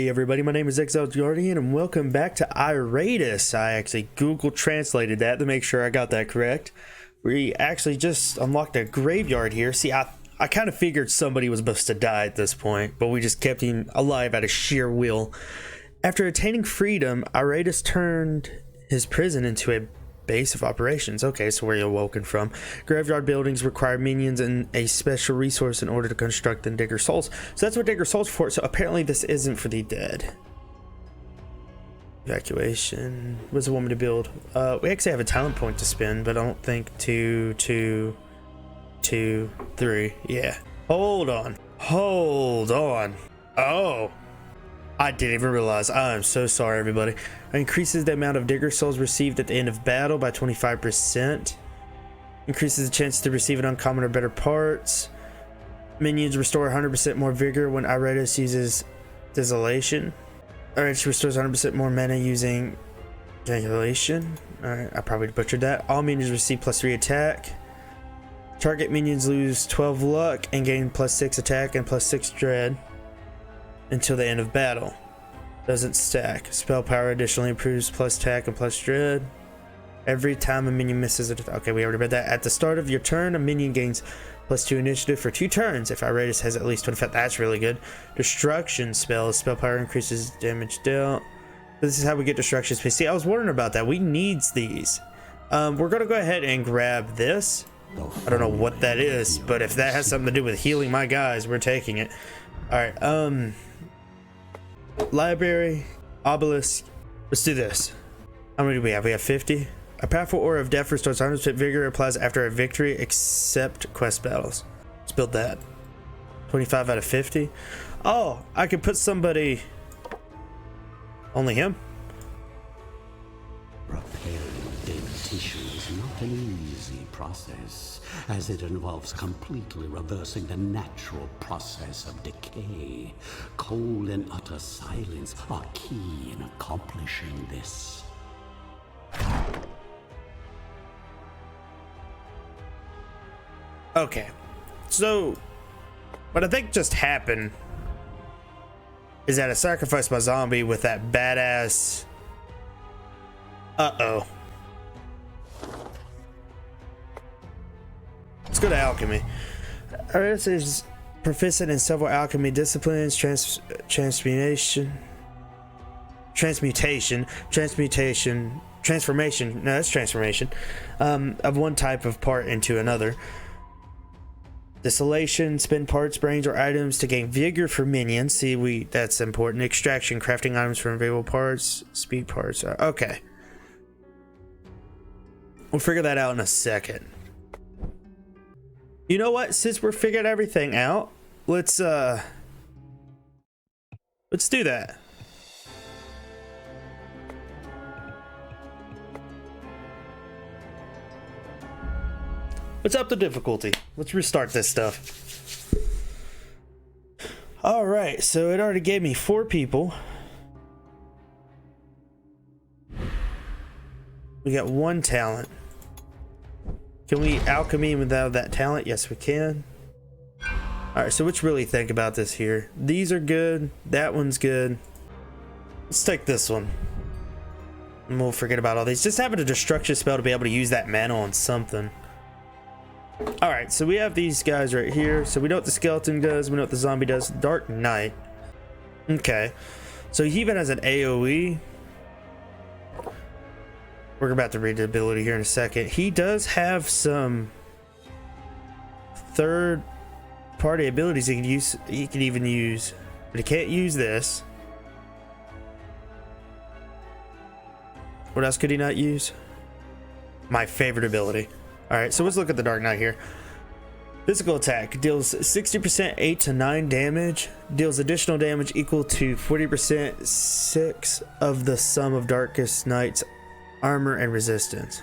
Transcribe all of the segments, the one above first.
everybody, my name is ExiledGuardian and welcome back to Iratus. I actually Google translated that to make sure I got that correct. We actually just unlocked a graveyard here. See, I kind of figured somebody was supposed to die at this point, but we just kept him alive out of sheer will. After attaining freedom, Iratus turned his prison into a base of operations. Okay, so where you're awoken from. Graveyard buildings require minions and a special resource in order to construct the Digger Souls. So that's what Digger Souls for. So apparently this isn't for the dead. Evacuation. What's a woman to build? We actually have a talent point to spend, but I don't think 2, 2, 2, 3. Yeah. Hold on. Oh. I didn't even realize. I'm so sorry, everybody. Increases the amount of Digger Souls received at the end of battle by 25%. Increases the chance to receive an uncommon or better parts. Minions restore 100% more vigor when Iratus uses Desolation. Alright, she restores 100% more mana using Calculation. Alright, I probably butchered that. All minions receive +3 attack. Target minions lose 12 luck and gain +6 attack and +6 dread until the end of battle. Doesn't stack. Spell power additionally improves plus attack and plus dread every time a minion misses it. Okay, we already read that. At the start of your turn, a minion gains +2 initiative for 2 turns if Iratus has at least 25. That's really good. Destruction spells. Spell power increases damage dealt. This is how we get destruction space. See, I was wondering about that. We needs these. We're gonna go ahead and grab this. I don't know what that is, but if that has something to do with healing my guys, we're taking it. Alright, library, obelisk. Let's do this. How many do we have? We have 50. A powerful aura of death restores 100% vigor, applies after a victory except quest battles. Let's build that. 25 out of 50. Oh, I could put somebody. Only him. Repairing dead tissue is not an easy process, as it involves completely reversing the natural process of decay. Cold and utter silence are key in accomplishing this. Okay, so what I think just happened is that I sacrificed my zombie with that badass. Uh-oh. Let's go to alchemy. Iratus is proficient in several alchemy disciplines: transmutation. No, that's transformation. Of one type of part into another. Desolation, spend parts, brains, or items to gain vigor for minions. See, that's important. Extraction, crafting items from available parts, speed parts. Okay. We'll figure that out in a second. You know what? Since we're figuring everything out, let's do that. Let's up the difficulty. Let's restart this stuff. All right, so it already gave me 4 people. We got 1 talent. Can we alchemy without that talent? Yes, we can. All right, so let's really think about this here. These are good. That one's good. Let's take this one. And we'll forget about all these. Just having a destruction spell to be able to use that mana on something. All right, so we have these guys right here. So we know what the skeleton does. We know what the zombie does. Dark Knight. Okay. So he even has an AoE. We're about to read the ability here in a second. He does have some third-party abilities he can use. He can even use, but he can't use this. What else could he not use? My favorite ability. All right, so let's look at the Dark Knight here. Physical attack deals 60% 8 to 9 damage. Deals additional damage equal to 40% 6 of the sum of Darkest Knight's armor and resistance.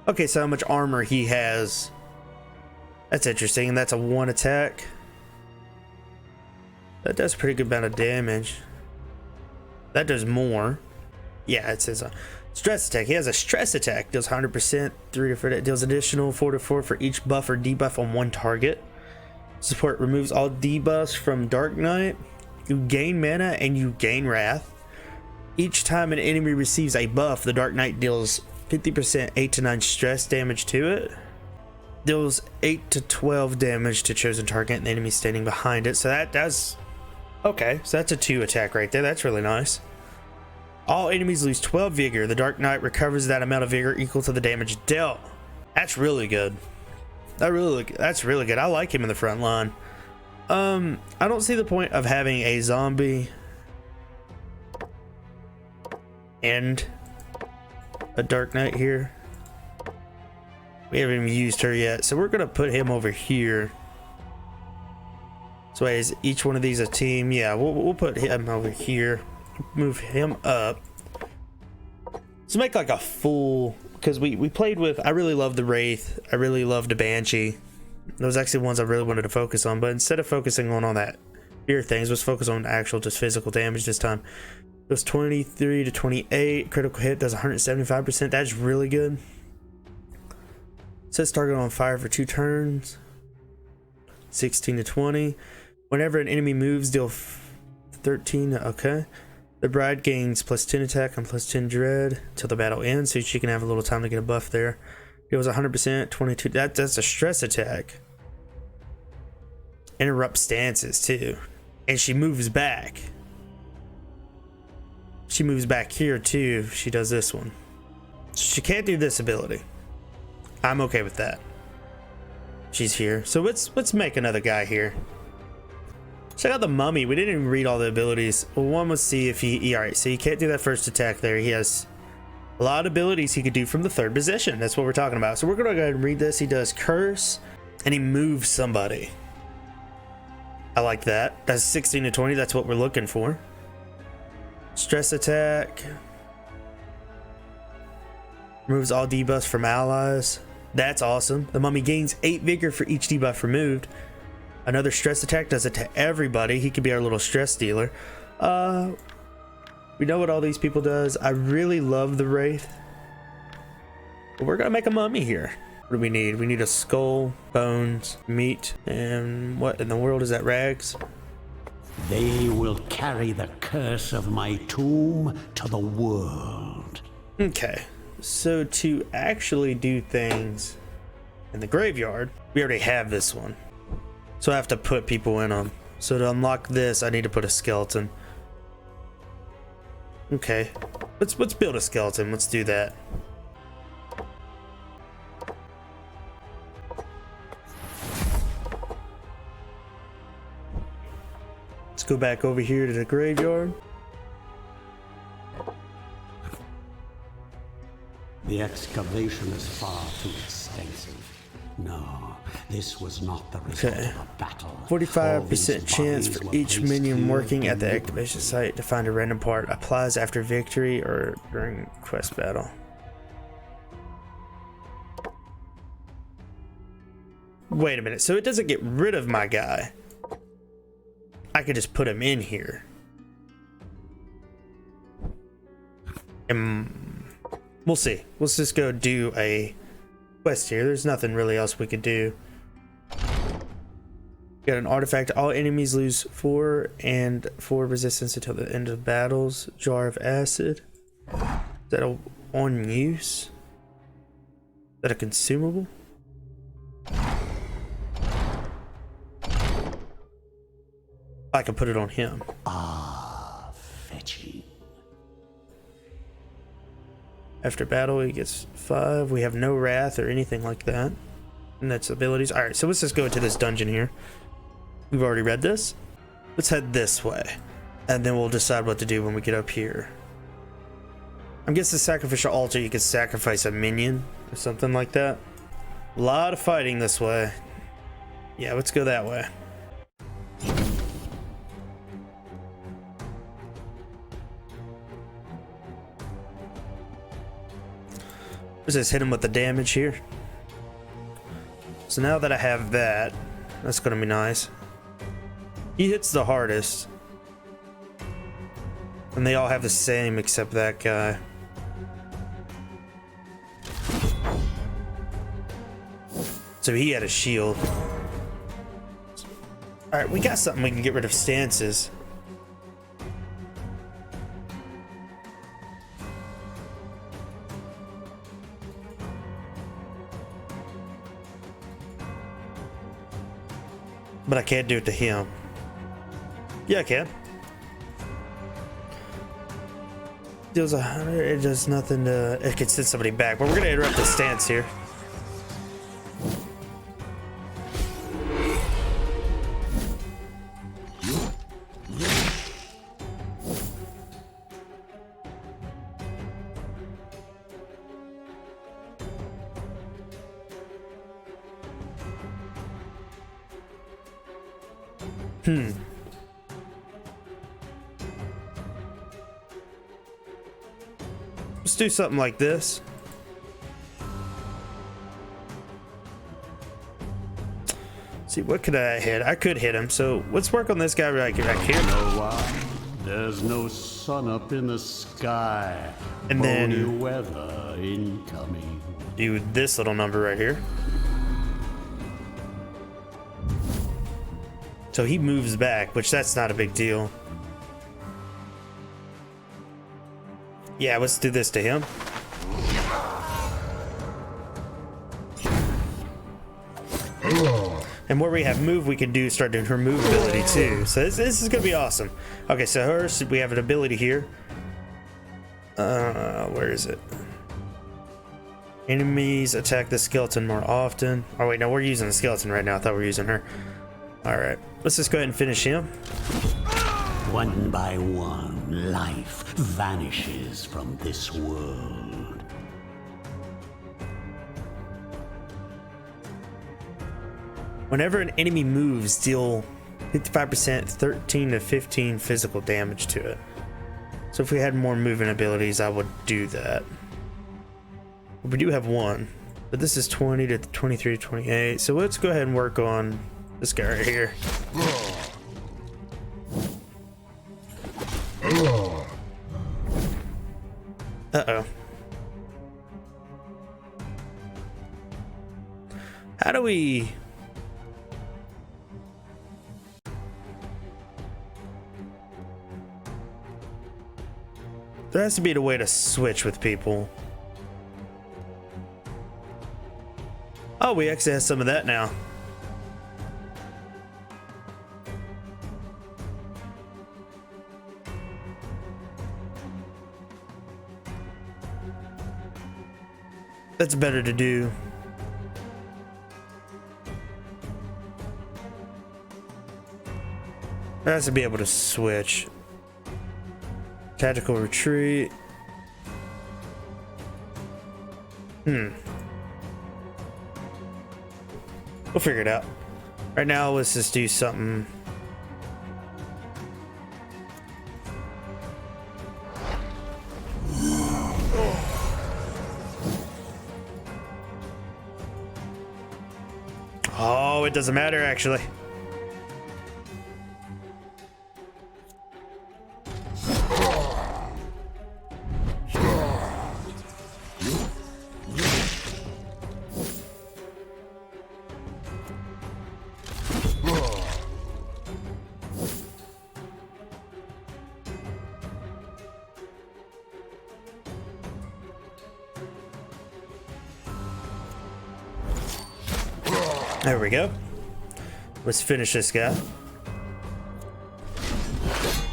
Okay, so how much armor he has. That's interesting. And that's a 1 attack. That does a pretty good amount of damage. That does more. Yeah, it says stress attack. He has a stress attack. Deals 100%, 3 for that. Deals additional 4 to 4 for each buff or debuff on one target. Support removes all debuffs from Dark Knight. You gain mana and you gain wrath. Each time an enemy receives a buff, the Dark Knight deals 50% 8 to 9 stress damage to it. Deals 8 to 12 damage to chosen target and the enemy standing behind it. So that does... Okay, so that's a 2 attack right there. That's really nice. All enemies lose 12 vigor. The Dark Knight recovers that amount of vigor equal to the damage dealt. That's really good. That's really good. I like him in the front line. I don't see the point of having a zombie and a Dark Knight here. We haven't even used her yet, so we're gonna put him over here. So is each one of these a team? Yeah, we'll put him over here. Move him up. Let's make like a full, because we played with, I really love the Wraith. I really love the Banshee. Those actually ones I really wanted to focus on, but instead of focusing on all that fear things, let's focus on actual just physical damage this time. It was 23 to 28. Critical hit does 175%. That's really good. Sets target on fire for 2 turns. 16 to 20. Whenever an enemy moves, deal 13. Okay. The bride gains plus 10 attack and plus 10 dread till the battle ends, so she can have a little time to get a buff there. It was 100%, 22. That's a stress attack. Interrupt stances too. And she moves back. She moves back here too if she does this one. She can't do this ability. I'm okay with that. She's here. So let's make another guy here. Check out the mummy. We didn't even read all the abilities. Well, one was see if he... Alright, so he can't do that first attack there. He has a lot of abilities he could do from the 3rd position. That's what we're talking about. So we're going to go ahead and read this. He does curse and he moves somebody. I like that. That's 16 to 20. That's what we're looking for. Stress attack. Removes all debuffs from allies. That's awesome. The mummy gains 8 vigor for each debuff removed. Another stress attack does it to everybody. He could be our little stress dealer. We know what all these people does. I really love the Wraith. But we're gonna make a mummy here. What do we need? We need a skull, bones, meat, and what in the world is that? Rags? They will carry the curse of my tomb to the world. Okay, so to actually do things in the graveyard, we already have this one. So I have to put people in them. So to unlock this, I need to put a skeleton. Okay, let's build a skeleton. Let's do that. Let's go back over here to the graveyard. The excavation is far too extensive. No, this was not the result of a battle. 45% chance for each minion working at the activation site to find a random part. Applies after victory or during quest battle. Wait a minute, so it doesn't get rid of my guy. I could just put him in here. And we'll see. Let's just go do a quest here. There's nothing really else we could do. Got an artifact. All enemies lose 4 and 4 resistance until the end of battles. Jar of acid. Is that a on use? Is that a consumable? I can put it on him. Ah, fetching. After battle, he gets 5. We have no wrath or anything like that. And that's abilities. Alright, so let's just go into this dungeon here. We've already read this. Let's head this way. And then we'll decide what to do when we get up here. I'm guessing the sacrificial altar, you could sacrifice a minion or something like that. A lot of fighting this way. Yeah, let's go that way. Let's just hit him with the damage here. So now that I have that, that's gonna be nice. He hits the hardest. And they all have the same except that guy. So he had a shield. Alright, we got something we can get rid of stances. But I can't do it to him. Yeah, I can. Deals 100. It does nothing to. It can send somebody back. But we're gonna interrupt the stance here. Let's do something like this. See, what could I hit? I could hit him, so let's work on this guy right here. You know why? There's no sun up in the sky. And then Bony weather incoming. do this little number right here. So he moves back, which that's not a big deal. Yeah, let's do this to him. And where we have move, we can do start doing her move ability too. So this is gonna be awesome. Okay, so hers, we have an ability here. Where is it? Enemies attack the skeleton more often. Oh wait, no, we're using the skeleton right now. I thought we were using her. All right, let's just go ahead and finish him. One by one, life vanishes from this world. Whenever an enemy moves, deal 55%, 13 to 15 physical damage to it. So if we had more movement abilities, I would do that. We do have one, but this is 20 to 23 to 28. So let's go ahead and work on this guy right here. Uh-oh. How do we... There has to be a way to switch with people. Oh, we actually have some of that now. That's better to do. There has to be able to switch. Tactical retreat. We'll figure it out. Right now, let's just do something. Oh, it doesn't matter actually. There we go. Let's finish this guy.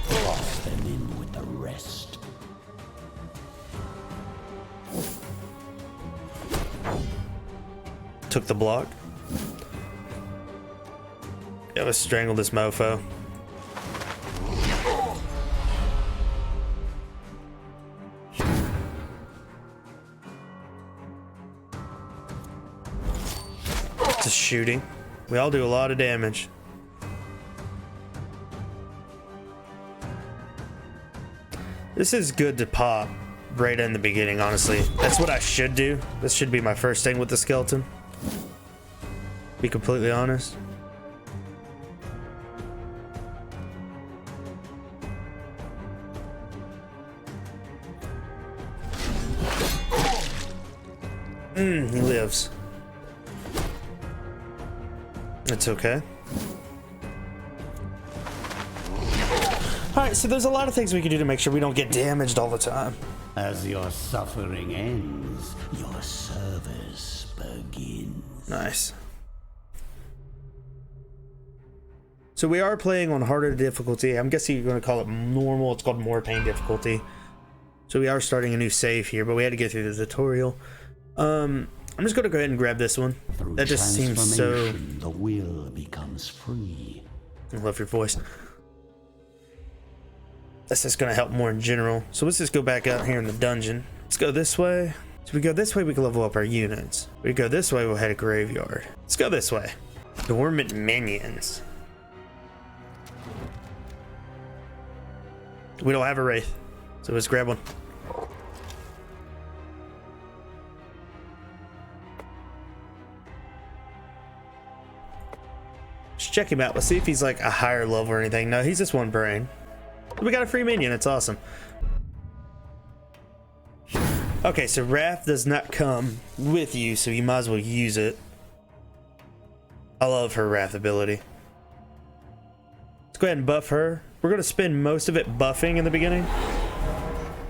Toss them in with the rest. Took the block. Yeah, let's strangle this mofo. Just shooting. We all do a lot of damage. This is good to pop right in the beginning, honestly. That's what I should do. This should be my first thing with the skeleton. Be completely honest. He lives. It's okay. Alright, so there's a lot of things we can do to make sure we don't get damaged all the time. As your suffering ends, your service begins. Nice. So we are playing on harder difficulty. I'm guessing you're going to call it normal. It's called Mortain difficulty. So we are starting a new save here, but we had to get through the tutorial. I'm just going to go ahead and grab this one. Through That just seems so... the will becomes free. I love your voice. That's just going to help more in general. So let's just go back out here in the dungeon. Let's go this way. So we go this way, we can level up our units. We go this way, we'll head a graveyard. Let's go this way. Dormant minions. We don't have a wraith, so let's grab one. Let's check him out. Let's see if he's like a higher level or anything. No, he's just one brain. We got a free minion. It's awesome. Okay, so Wrath does not come with you, so you might as well use it. I love her Wrath ability. Let's go ahead and buff her. We're going to spend most of it buffing in the beginning.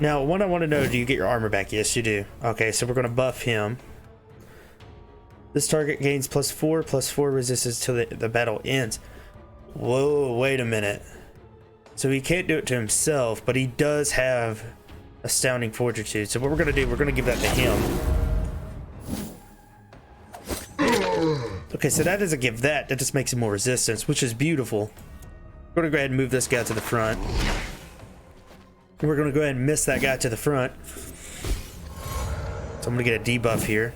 Now, what I want to know, do you get your armor back? Yes, you do. Okay, so we're going to buff him. This target gains +4/+4 resistance till the battle ends. Whoa, wait a minute. So he can't do it to himself, but he does have astounding fortitude. So what we're going to do, we're going to give that to him. Okay, so that doesn't give that. That just makes him more resistance, which is beautiful. We're going to go ahead and move this guy to the front. We're going to go ahead and miss that guy to the front. So I'm going to get a debuff here.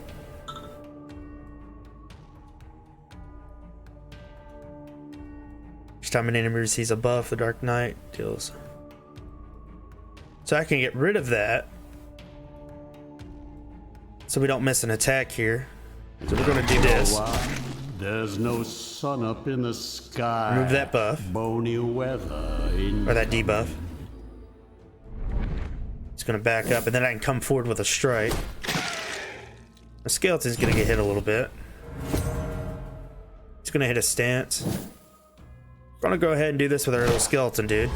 Each time an enemy receives a buff, the Dark Knight deals. So I can get rid of that, so we don't miss an attack here. So we're going to do this. There's no sun up in the sky. Remove that buff. Bony weather in or that debuff. It's going to back up, and then I can come forward with a strike. The skeleton's going to get hit a little bit. It's going to hit a stance. We're going to go ahead and do this with our little skeleton dude.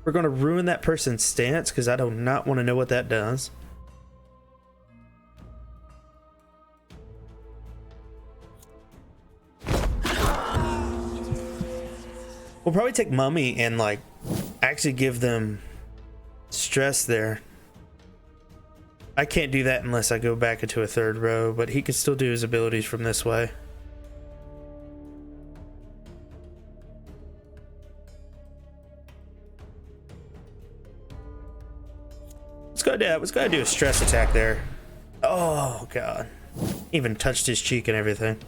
We're going to ruin that person's stance because I do not want to know what that does. We'll probably take Mummy and like actually give them stress there. I can't do that unless I go back into a third row, but he can still do his abilities from this way. Let's go ahead and do a stress attack there. Oh god. Even touched his cheek and everything.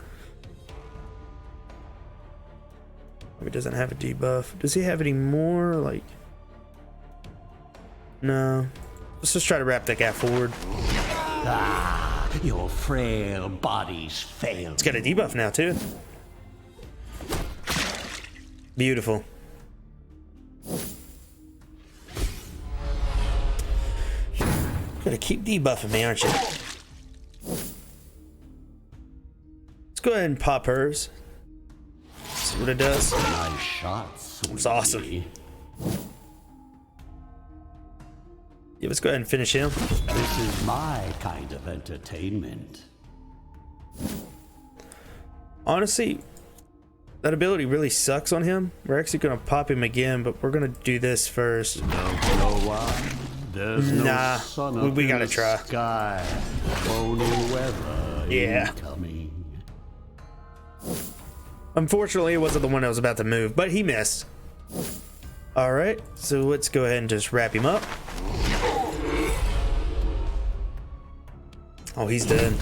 He doesn't have a debuff. Does he have any more? Like, no. Let's just try to wrap that guy forward. Ah, your frail bodies fail. It's got a debuff now too. Beautiful. Gonna keep debuffing me, aren't you? Let's go ahead and pop hers. See what it does. Nice shots. It's awesome. Yeah, let's go ahead and finish him. This is my kind of entertainment. Honestly, that ability really sucks on him. We're actually gonna pop him again, but we're gonna do this first. Don't know why. There's no sun up we gotta in the try. Sky. Bony weather incoming. Unfortunately, it wasn't the one I was about to move, but he missed. All right, so let's go ahead and just wrap him up. Oh, he's dead.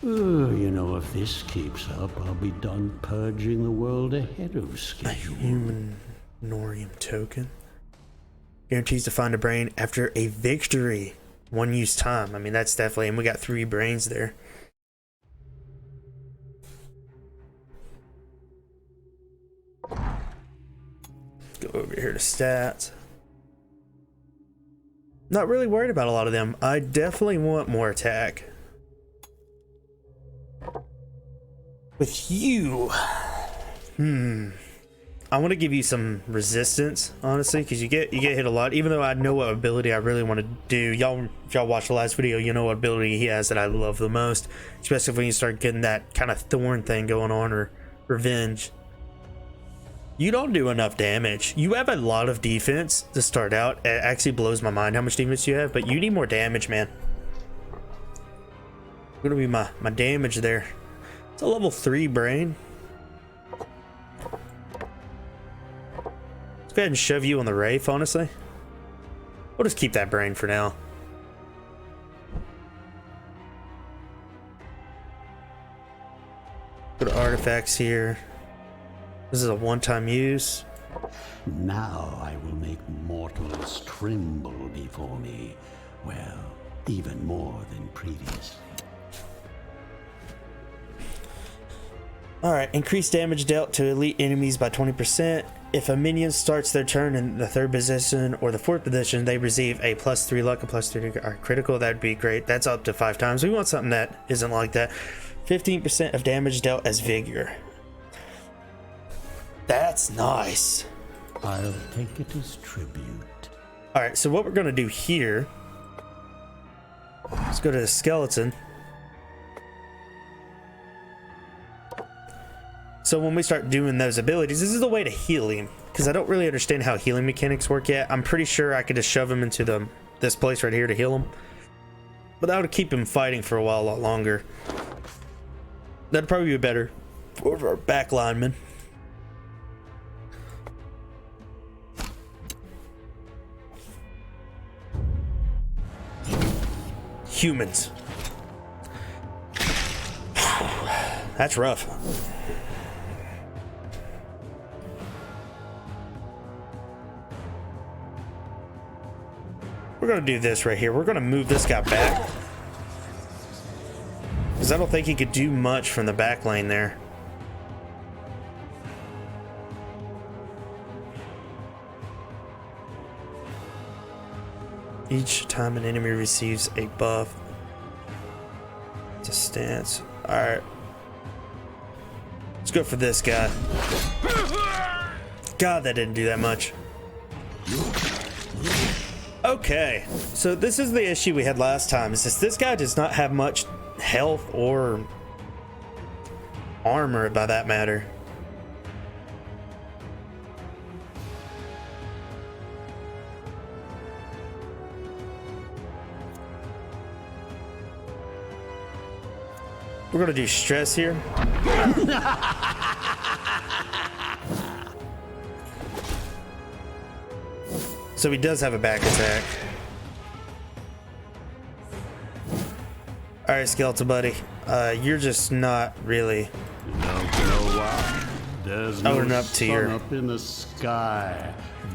You know, if this keeps up, I'll be done purging the world ahead of schedule. A human Norium token. Guarantees to find a brain after a victory. One use time. I mean, that's definitely, and we got 3 brains there. Go over here to stats. Not really worried about a lot of them. I definitely want more attack. With you, I want to give you some resistance, honestly, because you get hit a lot. Even though I know what ability I really want to do, y'all, if y'all watched the last video, you know what ability he has that I love the most, especially when you start getting that kind of thorn thing going on, or revenge. You don't do enough damage. You have a lot of defense to start out. It actually blows my mind how much defense you have, but you need more damage, man. Gonna be my damage there. It's a level 3 brain. Let's go ahead and shove you on the Wraith, honestly. We'll just keep that brain for now. Go to artifacts here. This is a one-time use. Now I will make mortals tremble before me. Well, even more than previously. Alright, increase damage dealt to elite enemies by 20%. If a minion starts their turn in the 3rd position or the 4th position, they receive a +3 luck and +3 critical. That'd be great. That's up to 5 times. We want something that isn't like that. 15% of damage dealt as vigor. That's nice. I'll take it as tribute. Alright, so what we're going to do here, let's go to the skeleton. So when we start doing those abilities, this is the way to heal him, because I don't really understand how healing mechanics work yet. I'm pretty sure I could just shove him into this place right here to heal him, but that would keep him fighting for a while, a lot longer. That'd probably be better for our back linemen. Humans. That's rough. We're gonna do this right here. We're gonna move this guy back, because I don't think he could do much from the back lane there. Each time an enemy receives a buff, it's a stance. Alright. Let's go for this guy. God, that didn't do that much. Okay, so this is the issue we had last time. Is this guy does not have much health or armor, by that matter. We're gonna do stress here. So he does have a back attack. Alright, skeleton buddy. You're just not really owning up to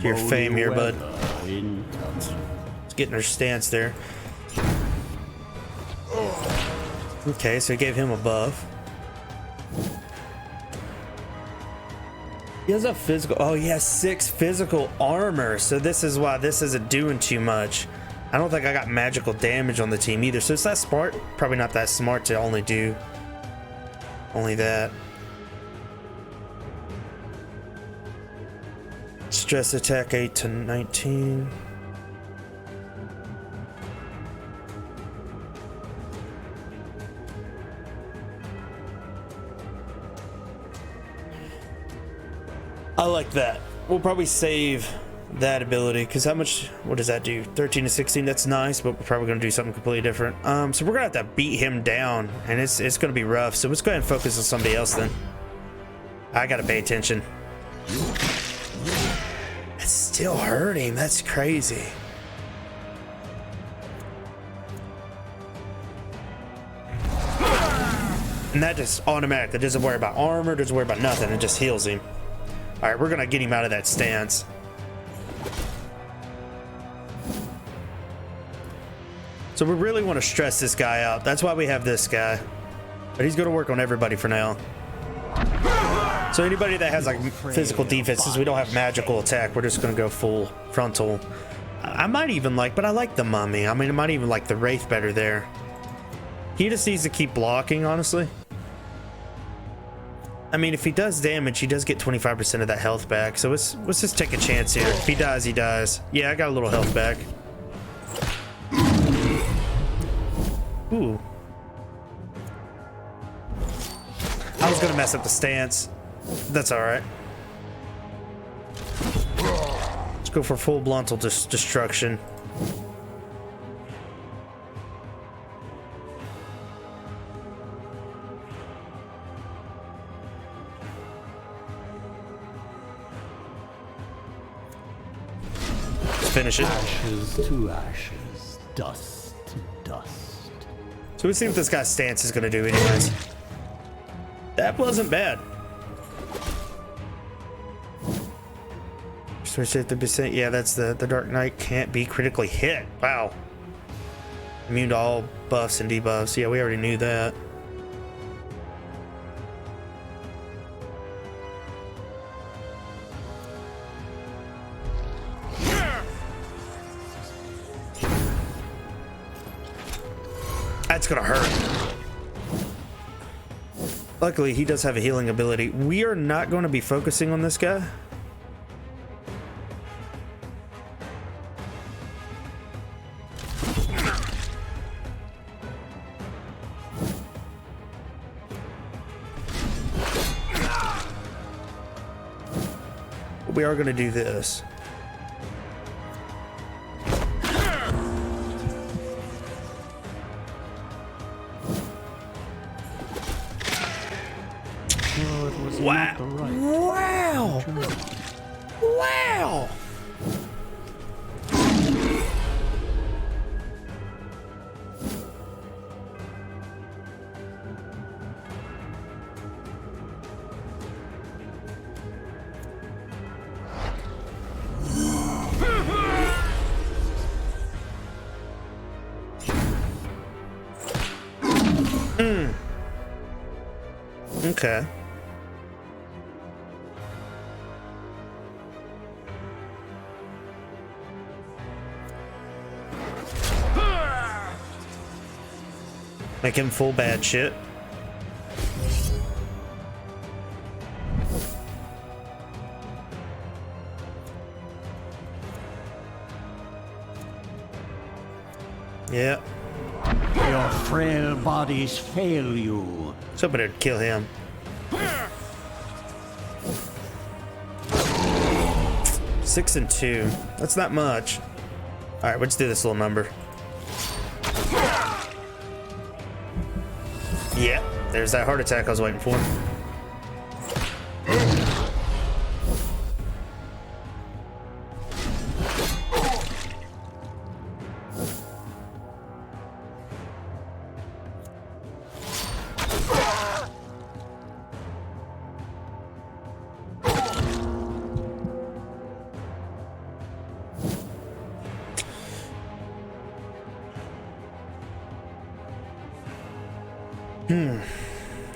your fame here, bud. Just getting her stance there. Okay, so he gave him a buff. He has a physical. Oh, he has 6 physical armor. So this is why this isn't doing too much. I don't think I got magical damage on the team either. So it's that smart. Probably not that smart to only do that. Stress attack 8 to 19. I like that. We'll probably save that ability, because how much, what does that do? 13 to 16, that's nice, but we're probably going to do something completely different. So we're going to have to beat him down, and it's going to be rough. So let's go ahead and focus on somebody else then. I got to pay attention. It's still hurting. That's crazy. And that just automatic. That doesn't worry about armor, doesn't worry about nothing. It just heals him. All right, we're gonna get him out of that stance. So we really want to stress this guy out. That's why we have this guy. But he's gonna work on everybody for now. So anybody that has like physical defenses, we don't have magical attack. We're just gonna go full frontal. I might even like, but I like the mummy. I mean, I might even like the wraith better there. He just needs to keep blocking, honestly. I mean, if he does damage, he does get 25% of that health back. So let's just take a chance here. If he dies, he dies. Yeah, I got a little health back. Ooh. I was gonna mess up the stance. That's all right. Let's go for full bluntal destruction. Finish it. Ashes to ashes, dust to dust. So we see what this guy's stance is gonna do anyways. That wasn't bad. Switch at 50%. Yeah, that's the Dark Knight can't be critically hit. Wow. Immune to all buffs and debuffs. Yeah, we already knew that. That's gonna hurt. Luckily, he does have a healing ability. We are not going to be focusing on this guy. We are going to do this. Wow. Wow. Wow. Okay. Make him full bad shit. Yeah. Your frail bodies fail you. Somebody would kill him. 6 and 2. That's not much. All right, let's do this little number. Yeah, there's that heart attack I was waiting for.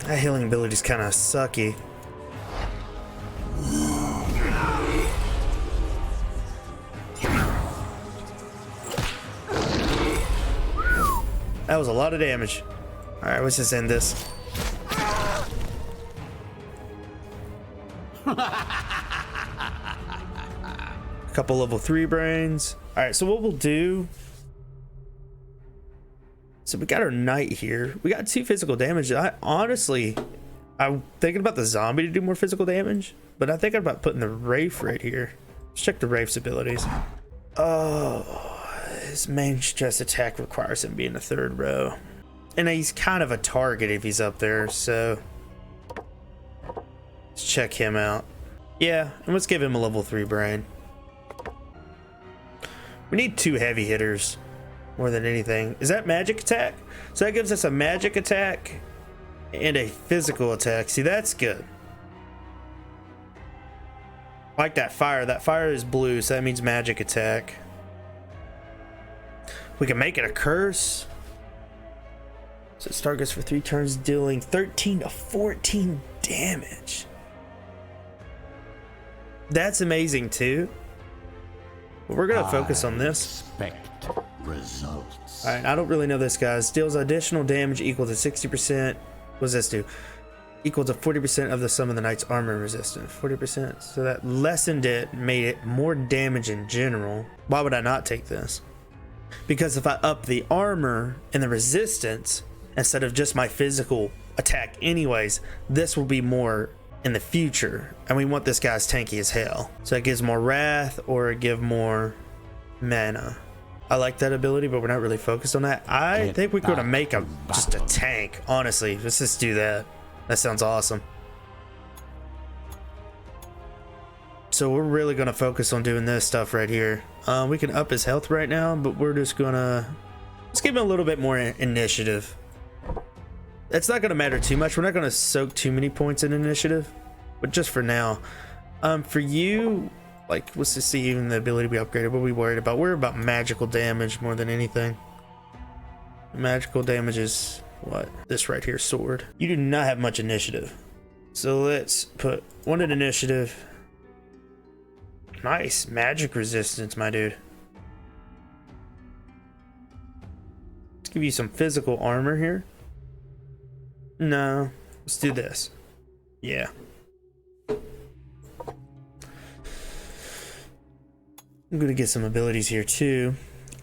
That healing ability's kind of sucky. That was a lot of damage. All right, let's just end this. A couple level 3 brains. All right, so what we'll do. So we got our knight here. We got 2 physical damage. I'm thinking about the zombie to do more physical damage, but I'm thinking about putting the Wraith right here. Let's check the Wraith's abilities. Oh, his main stress attack requires him to be in the 3rd row. And he's kind of a target if he's up there, so let's check him out. Yeah, and let's give him a level 3 brain. We need 2 heavy hitters. More than anything. Is that magic attack? So that gives us a magic attack and a physical attack. See, that's good. Like that fire. That fire is blue, so that means magic attack. We can make it a curse. So it targets for 3 turns, dealing 13 to 14 damage. That's amazing too. But we're gonna focus on this. Results. All right, I don't really know this, guys. Deals additional damage equal to 60%. What does this do? equal to 40% of the sum of the knight's armor resistance. 40%. So that lessened it, made it more damage in general. Why would I not take this? Because if I up the armor and the resistance instead of just my physical attack anyways, this will be more in the future. And we want this guy's tanky as hell. So it gives more wrath or it give more mana. I like that ability, but we're not really focused on that. I think we're going to make him just a tank. Honestly, let's just do that. That sounds awesome. So we're really going to focus on doing this stuff right here. We can up his health right now, but we're just going to... Let's give him a little bit more initiative. It's not going to matter too much. We're not going to soak too many points in initiative, but just for now. For you, like, let's just see even the ability we upgraded. What are we worried about? We're about magical damage more than anything. Magical damage is... what? This right here, sword. You do not have much initiative. So let's put one in initiative. Nice. Magic resistance, my dude. Let's give you some physical armor here. No. Let's do this. Yeah. I'm gonna get some abilities here too.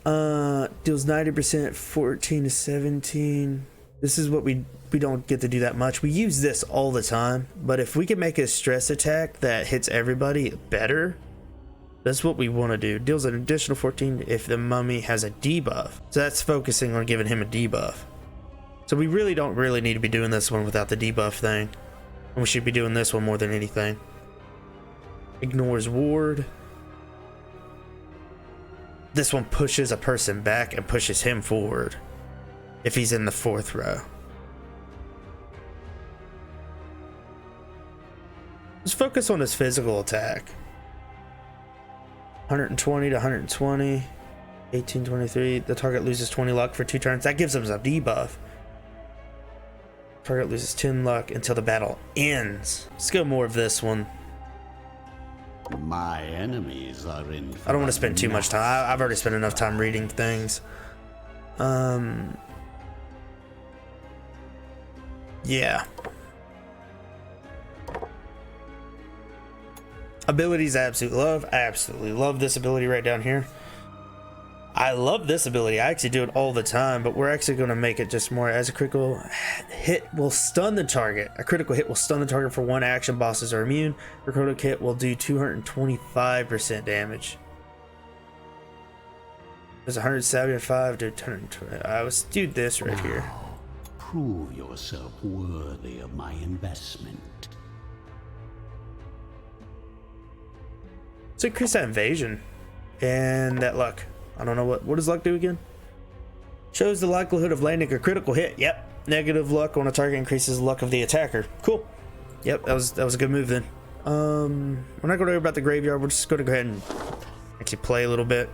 Deals 90%, 14 to 17. This is what we don't get to do that much. We use this all the time, but if we can make a stress attack that hits everybody better, that's what we want to do. Deals an additional 14 if the mummy has a debuff. So that's focusing on giving him a debuff. So we really don't need to be doing this one without the debuff thing. And we should be doing this one more than anything. Ignores ward. This one pushes a person back and pushes him forward if he's in the 4th row. Let's focus on his physical attack. 120 to 120. 1823. The target loses 20 luck for 2 turns. That gives him a debuff. Target loses 10 luck until the battle ends. Let's go more of this one. My enemies are in. I don't want to spend too much time. I've already spent enough time reading things. Yeah. Abilities I absolutely love this ability right down here. I love this ability. I actually do it all the time, but we're actually going to make it just more as a critical hit will stun the target. A critical hit will stun the target for 1 action. Bosses are immune. A critical hit will do 225% damage. There's 175 to 220. Let's do this right here. Prove yourself worthy of my investment. Let's increase that invasion and that luck. I don't know what does luck do again? Shows the likelihood of landing a critical hit. Yep. Negative luck on a target increases the luck of the attacker. Cool. Yep, that was a good move then. We're not going to worry about the graveyard. We're just going to go ahead and actually play a little bit.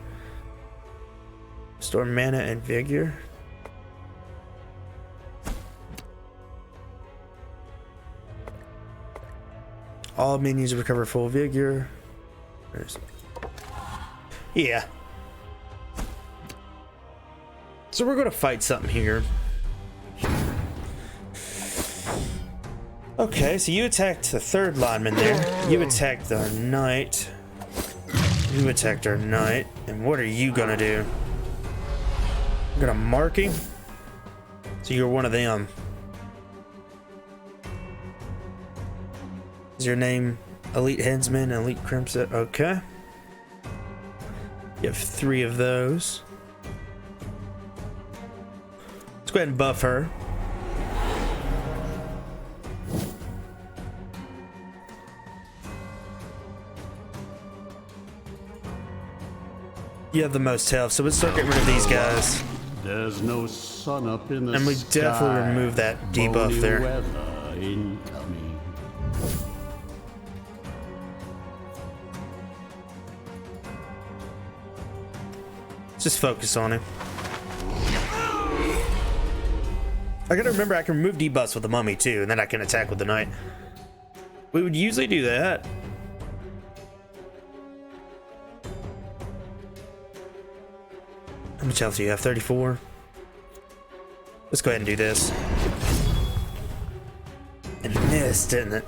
Restore mana and vigor. All minions recover full vigor. Yeah. So we're going to fight something here. Okay, so you attacked the 3rd lineman there. You attacked our knight. You attacked our knight. And what are you going to do? You're going to mark him? So you're one of them. Is your name Elite Headsman, Elite Crimson? Okay. You have 3 of those. Let's go ahead and buff her. You have the most health, so let's start getting rid of these guys. There's no sun up in the and we sky. definitely remove that debuff there. Weather incoming. Just focus on him. I gotta remember I can remove debuffs with the mummy too, and then I can attack with the knight. We would usually do that. How much health do you have? 34. Let's go ahead and do this. It missed, didn't it?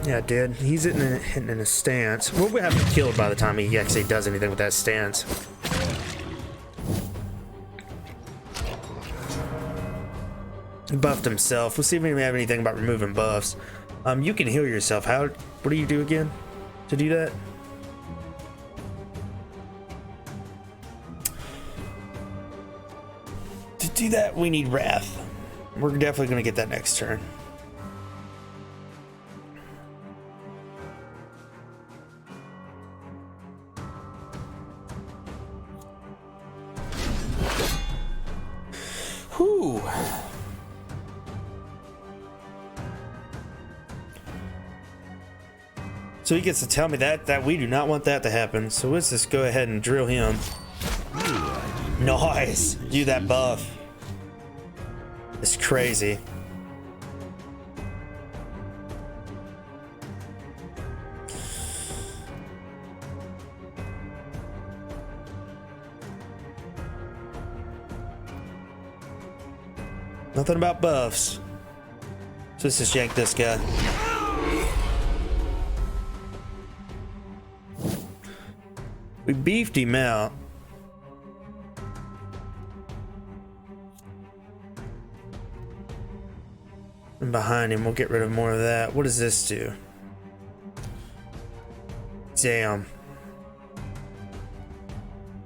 Yeah, it did. He's hitting in a stance. We'll have him killed by the time he actually does anything with that stance. He buffed himself. We'll see if we have anything about removing buffs. You can heal yourself. What do you do again to do that? To do that, we need Wrath. We're definitely going to get that next turn. Whew. So he gets to tell me that we do not want that to happen. So let's just go ahead and drill him. Nice. Do that buff. It's crazy. Nothing about buffs. So let's just yank this guy. We beefed him out. And behind him, we'll get rid of more of that. What does this do? Damn.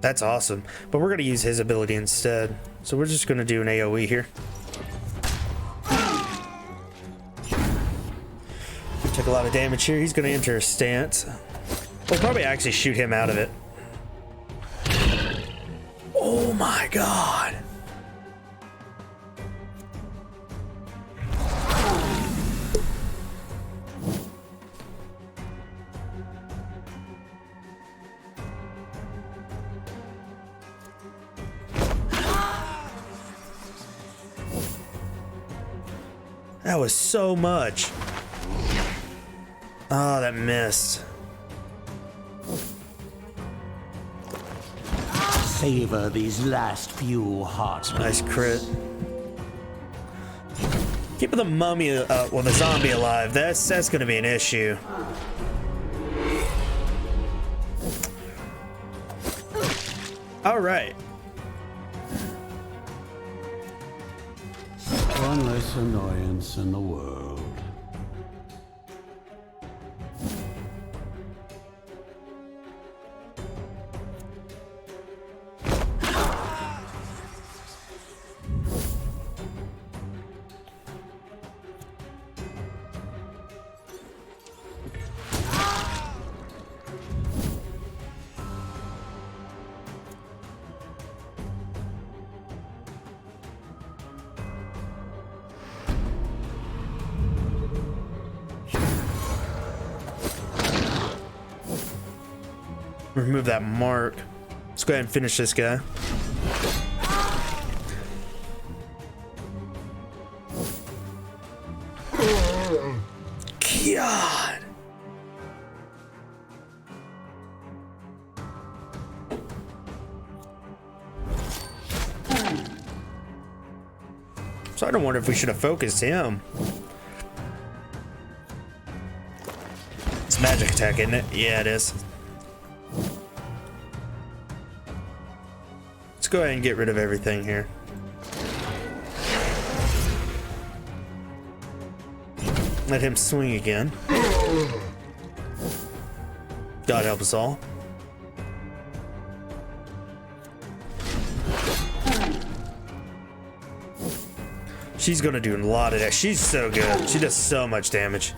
That's awesome. But we're going to use his ability instead. So we're just going to do an AoE here. Took a lot of damage here. He's going to enter a stance. We'll probably actually shoot him out of it. Oh my god. That was so much. Oh, that missed. Savor these last few hearts. Nice crit. Keeping the mummy, well, the zombie alive, that's gonna be an issue. All right. One less annoyance in the world. Remove that mark. Let's go ahead and finish this guy. God. So I don't wonder if we should have focused him. It's magic attack, isn't it? Yeah, it is. Let's go ahead and get rid of everything here. Let him swing again. God help us all. She's gonna do a lot of that. She's so good. She does so much damage.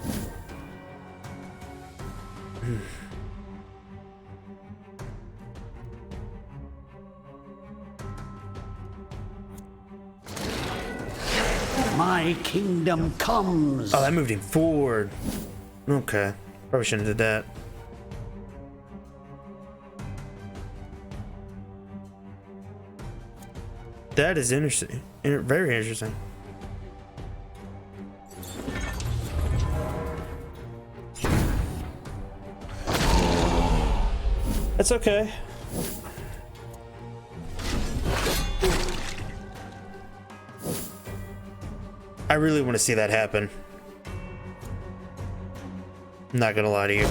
My kingdom comes. Oh, that moved him forward. Okay. Probably shouldn't have did that. That is interesting. Very interesting. That's okay. I really want to see that happen. Not gonna lie to you.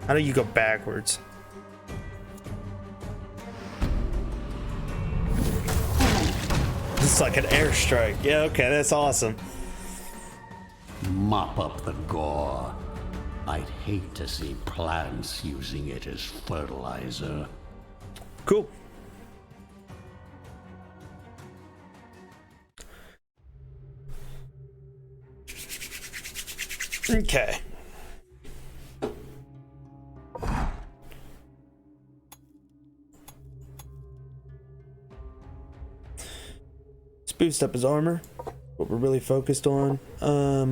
How do you go backwards? It's like an airstrike. Yeah, okay, that's awesome. Mop up the gore. I'd hate to see plants using it as fertilizer. Cool. Okay. Let's boost up his armor. What we're really focused on.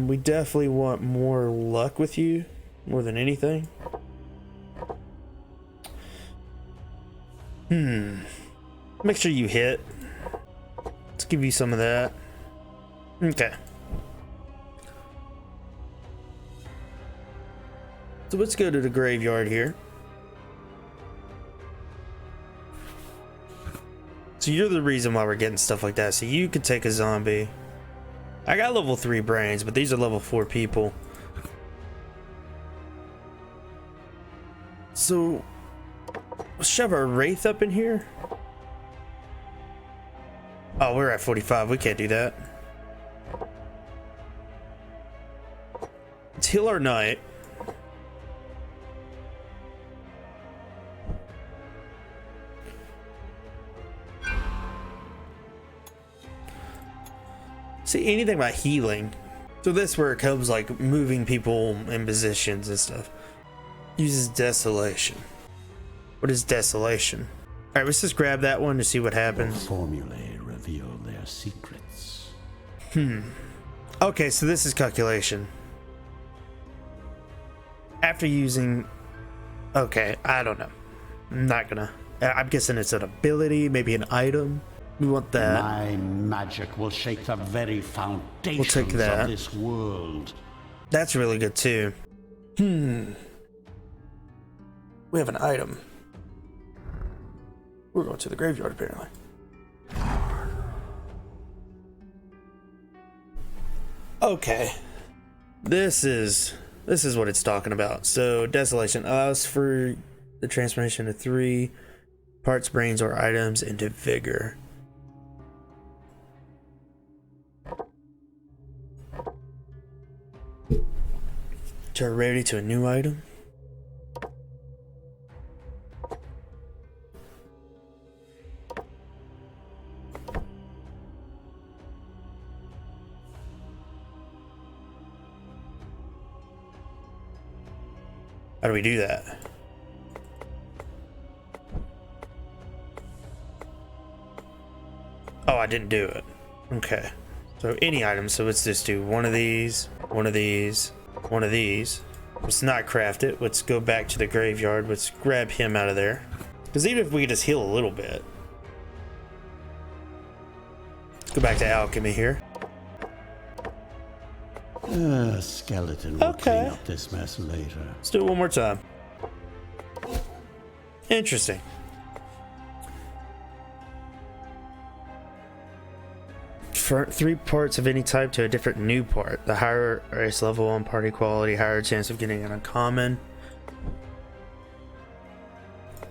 We definitely want more luck with you, more than anything. Make sure you hit. Let's give you some of that. Okay. So let's go to the graveyard here. So you're the reason why we're getting stuff like that. So you could take a zombie. I got level 3 brains, but these are level 4 people. So let's shove our wraith up in here. Oh, we're at 45. We can't do that. Let's heal our knight. See anything about healing. So this where it comes like moving people in positions and stuff. Uses desolation. What is desolation? All right, let's just grab that one to see what happens. Formulae reveal their secrets. Okay, so this is calculation. After using, okay, I don't know. I'm not gonna. I'm guessing it's an ability, maybe an item. We want that. My magic will shake the very foundations that. of this world. That's really good too. We have an item. We're going to the graveyard apparently. Okay. This is what it's talking about. So desolation allows for the transformation of 3 parts, brains, or items into vigor. Turn rarity to a new item. How do we do that? Oh, I didn't do it. Okay. So any item. So let's just do one of these, one of these, one of these. Let's not craft it. Let's go back to the graveyard. Let's grab him out of there. Because even if we could just heal a little bit. Let's go back to alchemy here. Skeleton will clean up this mess later. Let's do it one more time. Interesting. For 3 parts of any type to a different new part. The higher race level on party quality, higher chance of getting an uncommon.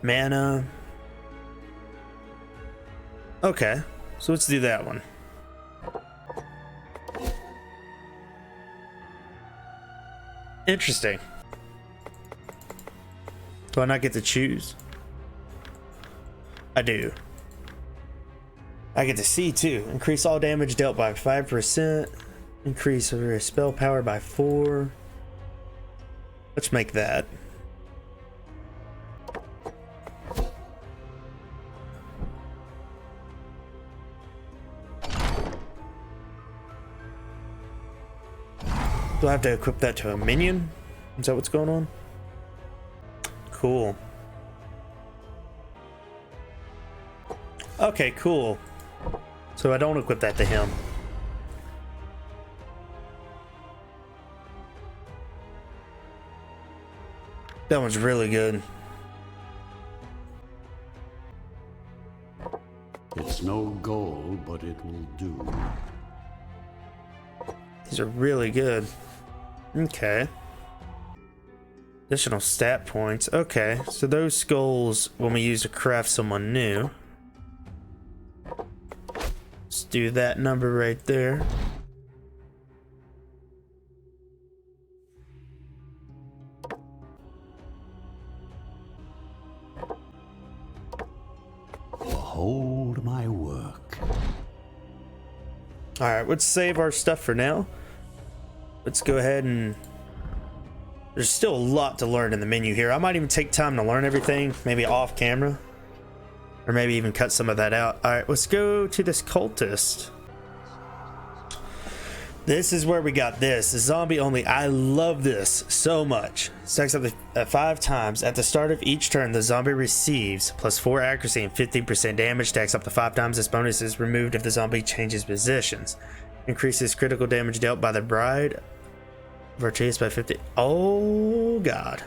Mana. Okay, so let's do that one. Interesting. Do I not get to choose? I do. I get to see too. Increase all damage dealt by 5%. Increase your spell power by 4. Let's make that. Do I have to equip that to a minion? Is that what's going on? Cool. Okay, cool. So I don't equip that to him. That one's really good. It's no goal, but it will do. These are really good. Okay. Additional stat points. Okay, so those skulls when we use to craft someone new. Let's do that number right there. Behold my work. Alright, let's save our stuff for now. Let's go ahead and... There's still a lot to learn in the menu here. I might even take time to learn everything, maybe off camera. Or maybe even cut some of that out. Alright, let's go to this cultist. This is where we got this. Zombie only. I love this so much. Stacks up to 5 times. At the start of each turn, the zombie receives +4 accuracy and 15% damage. Stacks up to 5 times. This bonus is removed if the zombie changes positions. Increases critical damage dealt by the bride of Iratus by 50. Oh god.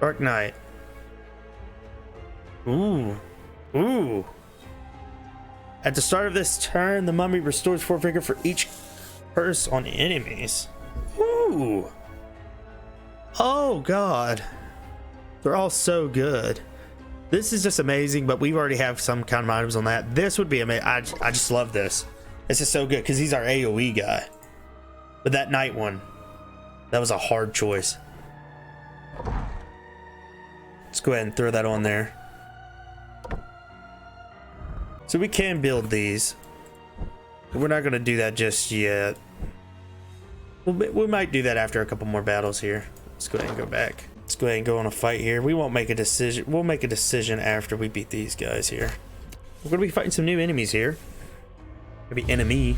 Dark Knight. Ooh. Ooh. At the start of this turn, the mummy restores 4 vigor for each curse on enemies. Ooh. Oh god. They're all so good. This is just amazing, but we already have some kind of items on that. This would be amazing. I just love this. This is so good because he's our AoE guy. But that night one, that was a hard choice. Let's go ahead and throw that on there. So we can build these. We're not going to do that just yet. We might do that after a couple more battles here. Let's go ahead and go back. Let's go ahead and go on a fight here. We won't make a decision. We'll make a decision after we beat these guys here. We're going to be fighting some new enemies here. Maybe enemy.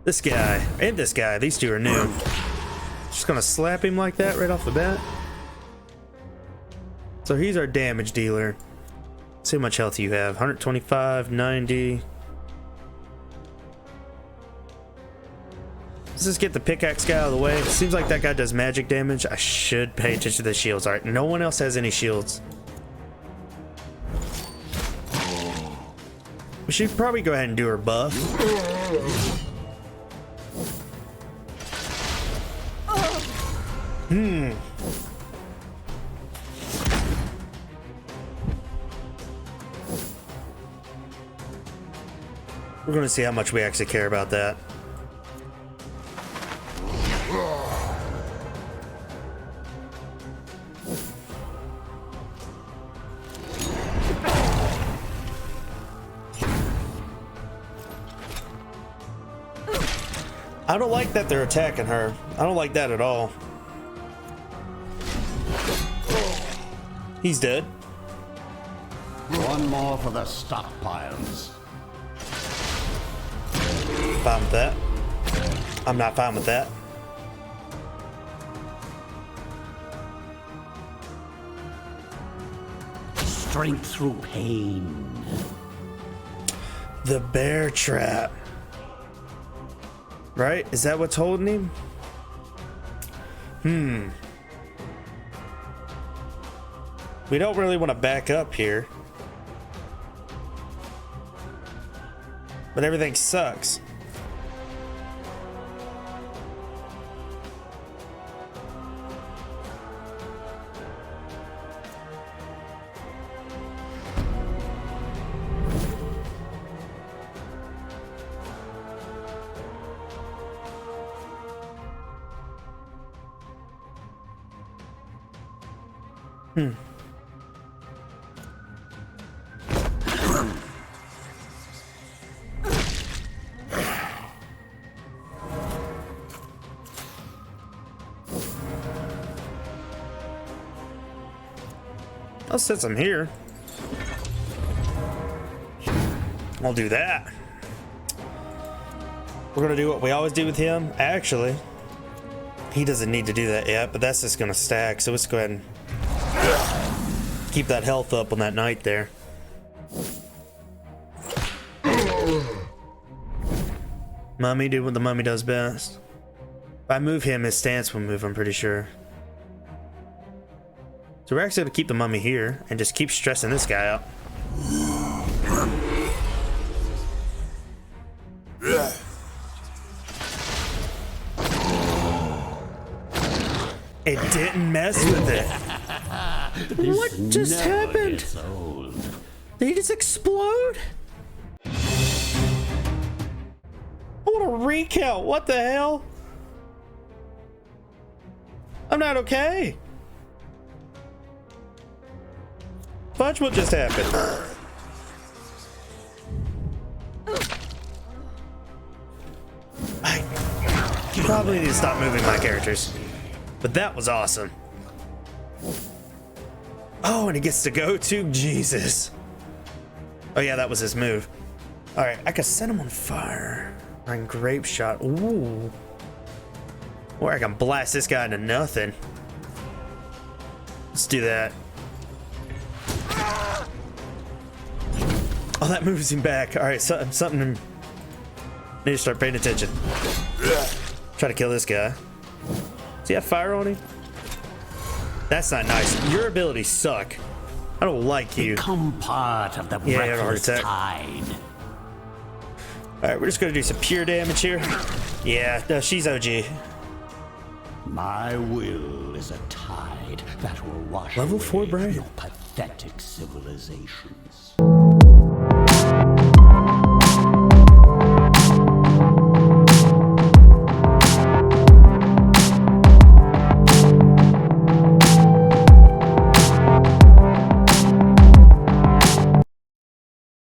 This guy and this guy. These two are new. Just going to slap him like that right off the bat. So he's our damage dealer. Let's see how much health you have. 125, 90. Let's just get the pickaxe guy out of the way. It seems like that guy does magic damage. I should pay attention to the shields. Alright, no one else has any shields. We should probably go ahead and do her buff. We're going to see how much we actually care about that. I don't like that they're attacking her. I don't like that at all. He's dead. One more for the stockpiles. Fine with that. I'm not fine with that. Strength through pain. The bear trap. Right? Is that what's holding him? We don't really want to back up here. But everything sucks. I'll set some here. I'll do that. We're gonna do what we always do with him. Actually, he doesn't need to do that yet, but that's just gonna stack. So let's go ahead and keep that health up on that knight there. Mummy, do what the mummy does best. If I move him, his stance will move, I'm pretty sure. So we're actually going to keep the mummy here and just keep stressing this guy out. It didn't mess with it. What just happened? Did he just explode? I want a recount. What the hell? I'm not okay. Fudge, what just happened? I probably need to stop moving my characters. But that was awesome. Oh, and he gets to go too? Jesus. Oh yeah, that was his move. Alright, I could set him on fire. I can grape shot. Ooh. Or I can blast this guy into nothing. Let's do that. Oh, that moves him back. Alright, something. Need to start paying attention. Try to kill this guy. Does he have fire on him? That's not nice. Your abilities suck. I don't like you. Become part of the breathless tide. Alright, we're just gonna do some pure damage here. Yeah, no, she's OG. My will is a tide that will wash Level 4 away brain. your pathetic civilizations.